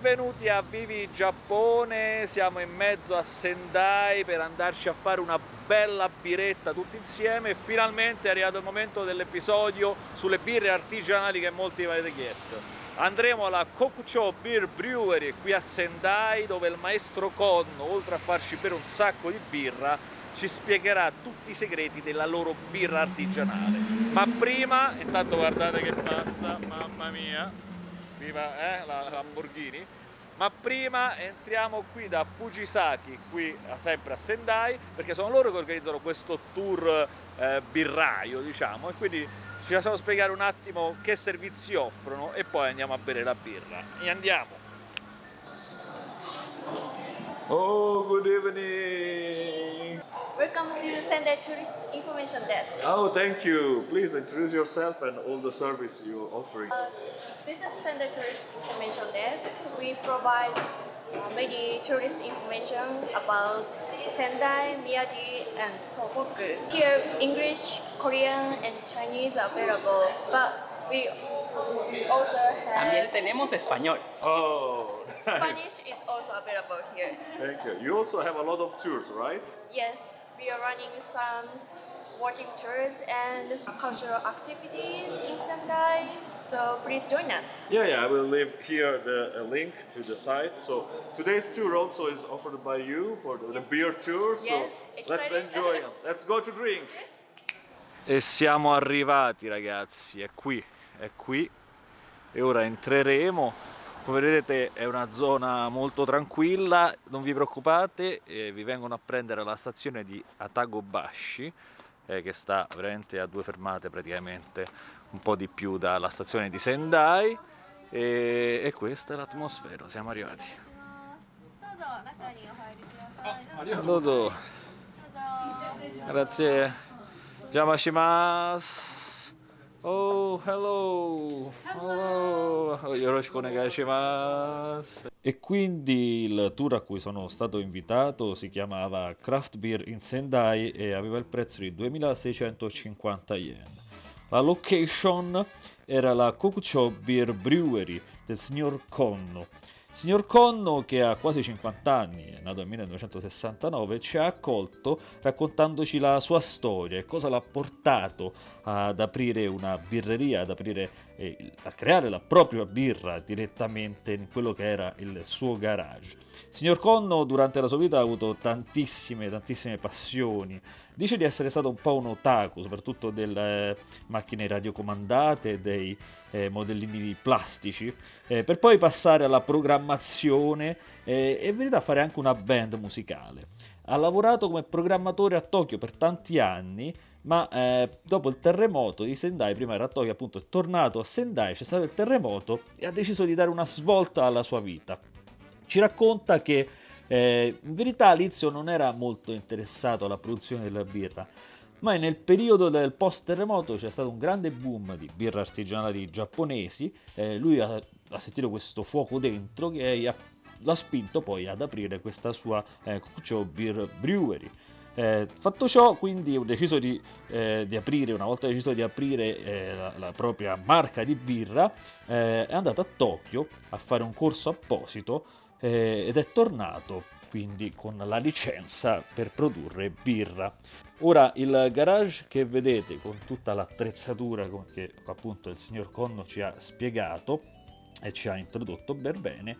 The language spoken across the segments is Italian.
Benvenuti a Vivi Giappone, siamo in mezzo a Sendai per andarci a fare una bella biretta tutti insieme e finalmente è arrivato il momento dell'episodio sulle birre artigianali che molti mi avete chiesto. Andremo alla Kokucho Beer Brewery qui a Sendai, dove il maestro Konno, oltre a farci bere un sacco di birra, ci spiegherà tutti i segreti della loro birra artigianale. Ma prima, intanto guardate che passa, mamma mia! Viva la Lamborghini. Ma prima entriamo qui da Fujisaki, qui sempre a Sendai, perché sono loro che organizzano questo tour birraio, diciamo, e quindi ci facciamo spiegare un attimo che servizi offrono e poi andiamo a bere la birra. E andiamo! Oh, good evening! Welcome to Sendai Tourist Information Desk. Oh, thank you. Please introduce yourself and all the service you're offering. This is Sendai Tourist Information Desk. We provide many tourist information about Sendai, Miyagi, and Tohoku. Here, English, Korean, and Chinese are available, but we also También have tenemos español. Oh, Spanish is also available here. thank you. You also have a lot of tours, right? Yes, we are running some walking tours and cultural activities in Sendai, so please join us. Yeah, I will leave here a link to the site. So today's tour also is offered by you for the beer tour. So Yes, let's excited. enjoy. Let's go to drink. E siamo arrivati, ragazzi, è qui e ora entreremo. Come vedete è una zona molto tranquilla, non vi preoccupate, vi vengono a prendere alla stazione di Atagobashi, che sta veramente a 2 fermate praticamente, un po' di più dalla stazione di Sendai, e questa è l'atmosfera, siamo arrivati. Dozo. Grazie. Yamashimasu. Oh, hello. Oh, yoroshiku onegaishimasu. E quindi il tour a cui sono stato invitato si chiamava Craft Beer in Sendai e aveva il prezzo di 2650 yen. La location era la Kokucho Beer Brewery del signor Konno. Signor Konno, che ha quasi 50 anni, è nato nel 1969, ci ha accolto raccontandoci la sua storia e cosa l'ha portato ad aprire una birreria, a creare la propria birra direttamente in quello che era il suo garage. Signor Konno durante la sua vita ha avuto tantissime passioni. Dice di essere stato un po' un otaku, soprattutto delle macchine radiocomandate, dei modellini plastici, per poi passare alla programmazione e in verità fare anche una band musicale. Ha lavorato come programmatore a Tokyo per tanti anni, ma dopo il terremoto di Sendai, prima era a Tokyo appunto, è tornato a Sendai, c'è stato il terremoto e ha deciso di dare una svolta alla sua vita. Ci racconta che in verità all'inizio non era molto interessato alla produzione della birra, ma nel periodo del post-terremoto c'è stato un grande boom di birra artigianali giapponesi, lui ha sentito questo fuoco dentro che l'ha spinto poi ad aprire questa sua Kokucho Beer Brewery. Fatto ciò, quindi ho deciso di aprire, una volta deciso di aprire la propria marca di birra, è andato a Tokyo a fare un corso apposito ed è tornato quindi con la licenza per produrre birra. Ora il garage che vedete con tutta l'attrezzatura che appunto il signor Konno ci ha spiegato e ci ha introdotto ben bene,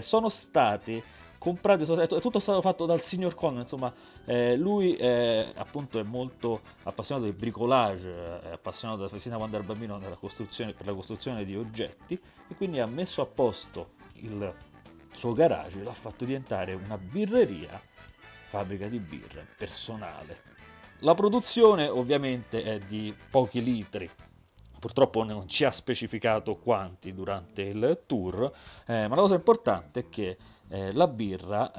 sono state comprate, è tutto stato fatto dal signor Konno, insomma lui appunto è molto appassionato di bricolage, è appassionato sin da quando era bambino per la costruzione di oggetti e quindi ha messo a posto il suo garage, l'ha fatto diventare una birreria, fabbrica di birra personale. La produzione ovviamente è di pochi litri, purtroppo non ci ha specificato quanti durante il tour, ma la cosa importante è che la birra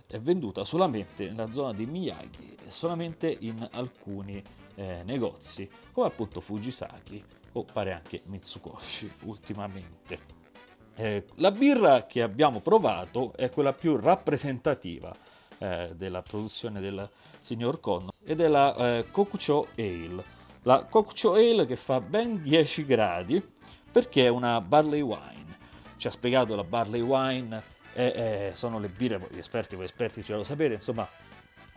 è venduta solamente nella zona di Miyagi, solamente in alcuni negozi, come appunto Fujisaki o pare anche Mitsukoshi ultimamente. La birra che abbiamo provato è quella più rappresentativa della produzione del signor Konno ed è la Kokucho Ale. La Kokucho Ale che fa ben 10 gradi perché è una barley wine. ci ha spiegato la barley wine, sono le birre, voi esperti ce lo sapete, insomma,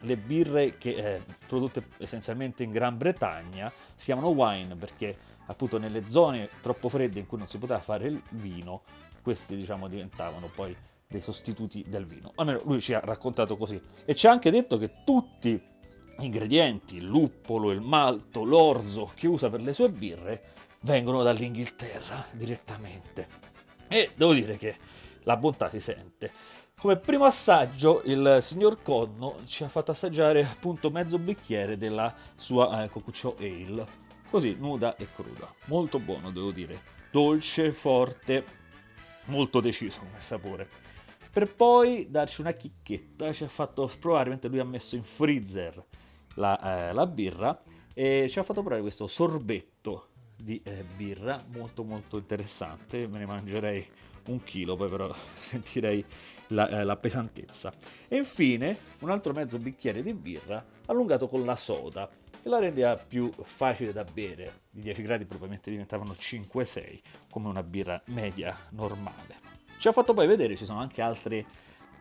le birre che prodotte essenzialmente in Gran Bretagna si chiamano wine perché appunto nelle zone troppo fredde in cui non si poteva fare il vino, questi diciamo diventavano poi dei sostituti del vino. Almeno lui ci ha raccontato così. E ci ha anche detto che tutti gli ingredienti, il luppolo, il malto, l'orzo che usa per le sue birre vengono dall'Inghilterra direttamente. E devo dire che la bontà si sente. Come primo assaggio il signor Conno ci ha fatto assaggiare appunto mezzo bicchiere della sua Cocuccio Ale, così nuda e cruda. Molto buono devo dire, dolce, forte, molto deciso come sapore. Per poi darci una chicchetta, ci ha fatto provare mentre lui ha messo in freezer la birra e ci ha fatto provare questo sorbetto di birra molto molto interessante. Me ne mangerei 1 chilo, poi però sentirei la pesantezza. E infine un altro mezzo bicchiere di birra allungato con la soda, che la rendeva più facile da bere. I 10 gradi probabilmente diventavano 5-6, come una birra media normale. Ci ha fatto poi vedere, ci sono anche altri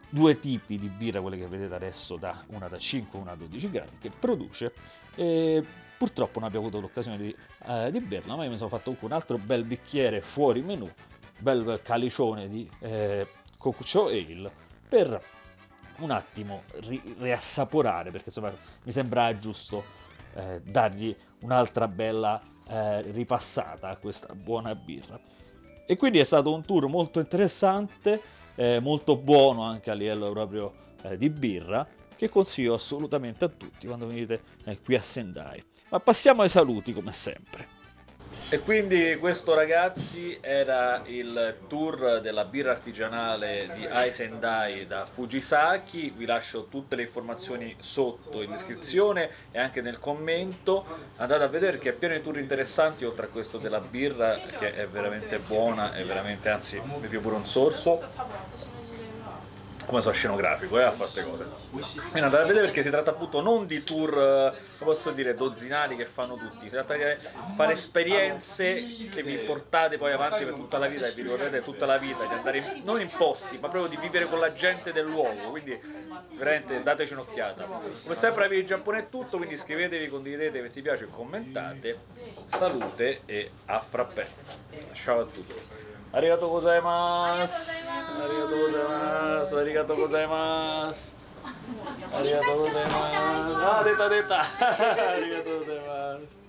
2 tipi di birra, quelle che vedete adesso, una da 5 e una da 12 gradi, che produce. E purtroppo non abbiamo avuto l'occasione di berla, ma io mi sono fatto un altro bel bicchiere fuori menù, bel calicione di Cocuccio Ale, per un attimo riassaporare, perché insomma mi sembra giusto dargli un'altra bella ripassata a questa buona birra. E quindi è stato un tour molto interessante, molto buono anche a livello proprio di birra, che consiglio assolutamente a tutti quando venite qui a Sendai. Ma passiamo ai saluti come sempre. E quindi questo ragazzi era il tour della birra artigianale di Ai Sendai da Fujisaki. Vi lascio tutte le informazioni sotto in descrizione e anche nel commento. Andate a vedere che è pieno di tour interessanti, oltre a questo della birra che è veramente buona e veramente, anzi mi piace pure un sorso. Come so scenografico a fare queste cose. Quindi andate a vedere perché si tratta appunto non di tour, come posso dire, dozzinali che fanno tutti, si tratta di fare esperienze che vi portate poi avanti per tutta la vita e vi ricordate tutta la vita, di andare non in posti, ma proprio di vivere con la gente del luogo, quindi veramente dateci un'occhiata. Come sempre avevi il Giappone è tutto, quindi iscrivetevi, condividete, mettete piace e commentate. Salute e a frappè. Ciao a tutti. Arigato gozaimasu. Arigato gozaimasu. Arigato gozaimasu. Arigato gozaimasu. Ah, detta. Arigato gozaimasu.